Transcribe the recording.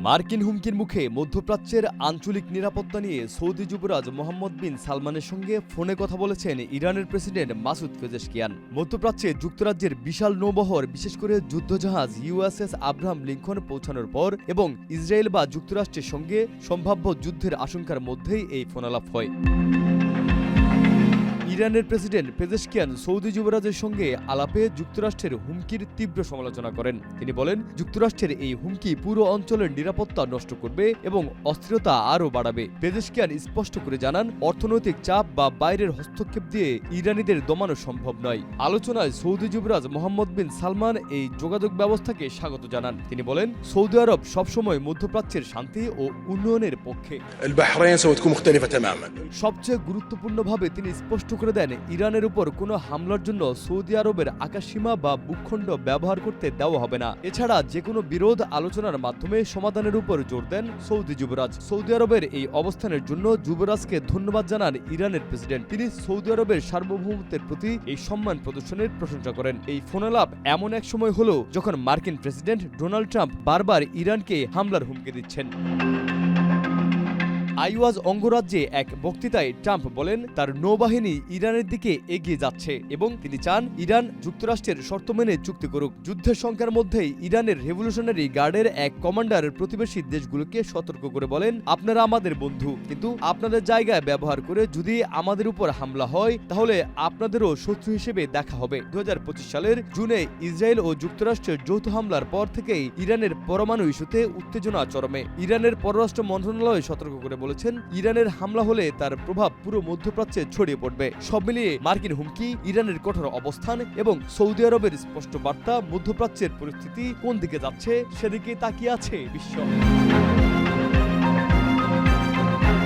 মার্কিন হুমকির মুখে মধ্যপ্রাচ্যের আঞ্চলিক নিরাপত্তা নিয়ে সৌদি যুবরাজ মোহাম্মদ বিন সালমানের সঙ্গে ফোনে কথা বলেছেন ইরানের প্রেসিডেন্ট মাসুদ পেজেশকিয়ান। মধ্যপ্রাচ্যে যুক্তরাজ্যের বিশাল নৌবহর, বিশেষ করে যুদ্ধজাহাজ ইউএসএস আব্রাহাম লিঙ্কন পৌঁছানোর পর এবং ইসরায়েল বা যুক্তরাষ্ট্রের সঙ্গে সম্ভাব্য যুদ্ধের আশঙ্কার মধ্যেই এই ফোনালাপ হয়। ইরানের প্রেসিডেন্ট পেজেশকিয়ান সৌদি যুবরাজের সঙ্গে আলাপে যুক্তরাষ্ট্রের হুমকির তীব্র সমালোচনা করেন। তিনি বলেন, যুক্তরাষ্ট্রের এই হুমকি পুরো অঞ্চলের নিরাপত্তা নষ্ট করবে এবং অস্থিরতা আরও বাড়াবে। পেজেশকিয়ান স্পষ্ট করে জানান, অর্থনৈতিক চাপ বা বাইরের হস্তক্ষেপ দিয়ে ইরানিদের দমানো সম্ভব নয়। আলোচনায় সৌদি যুবরাজ মোহাম্মদ বিন সালমান এই যোগাযোগ ব্যবস্থাকে স্বাগত জানান। তিনি বলেন, সৌদি আরব সবসময় মধ্যপ্রাচ্যের শান্তি ও উন্নয়নের পক্ষে। সবচেয়ে গুরুত্বপূর্ণভাবে তিনি স্পষ্ট করে দেন, ইরানের উপর কোনো হামলার জন্য সৌদি আরবের আকাশসীমা বা ভূখণ্ড ব্যবহার করতে দেওয়া হবে না। এছাড়া যে কোনো বিরোধ আলোচনার মাধ্যমে সমাধানের উপর জোর দেন সৌদি যুবরাজ। সৌদি আরবের এই অবস্থানের জন্য যুবরাজকে ধন্যবাদ জানান ইরানের প্রেসিডেন্ট। তিনি সৌদি আরবের সার্বভৌমত্বের প্রতি এই সম্মান প্রদর্শনের প্রশংসা করেন। এই ফোনালাপ এমন এক সময় হলো যখন মার্কিন প্রেসিডেন্ট ডোনাল্ড ট্রাম্প বারবার ইরানকে হামলার হুমকি দিচ্ছেন। আইওয়াজ অঙ্গরাজ্যে এক বক্তৃতায় ট্রাম্প বলেন, তার নৌবাহিনী ইরানের দিকে এগিয়ে যাচ্ছে এবং তিনি চান ইরান যুক্তরাষ্ট্রের শর্ত মেনে চুক্তি করুক। যুদ্ধের সংখ্যার মধ্যেই ইরানের রেভলিউশনারি গার্ডের এক কমান্ডার প্রতিবেশী দেশগুলোকে সতর্ক করে বলেন, আপনারা আমাদের বন্ধু, কিন্তু আপনাদের জায়গায় ব্যবহার করে যদি আমাদের উপর হামলা হয় তাহলে আপনাদেরও শত্রু হিসেবে দেখা হবে। 2025 সালের জুনে ইসরায়েল ও যুক্তরাষ্ট্রের যৌথ হামলার পর থেকেই ইরানের পরমাণু ইস্যুতে উত্তেজনা চরমে। ইরানের পররাষ্ট্র মন্ত্রণালয় সতর্ক করে বলেছেন, ইরানের হামলা হলে তার প্রভাব পুরো মধ্যপ্রাচ্যে ছড়িয়ে পড়বে। সব মিলিয়ে মার্কিন হুমকি, ইরানের কঠোর অবস্থান এবং সৌদি আরবের স্পষ্ট বার্তা, মধ্যপ্রাচ্যের পরিস্থিতি কোন দিকে যাচ্ছে সেদিকে তাকিয়ে আছে বিশ্ব।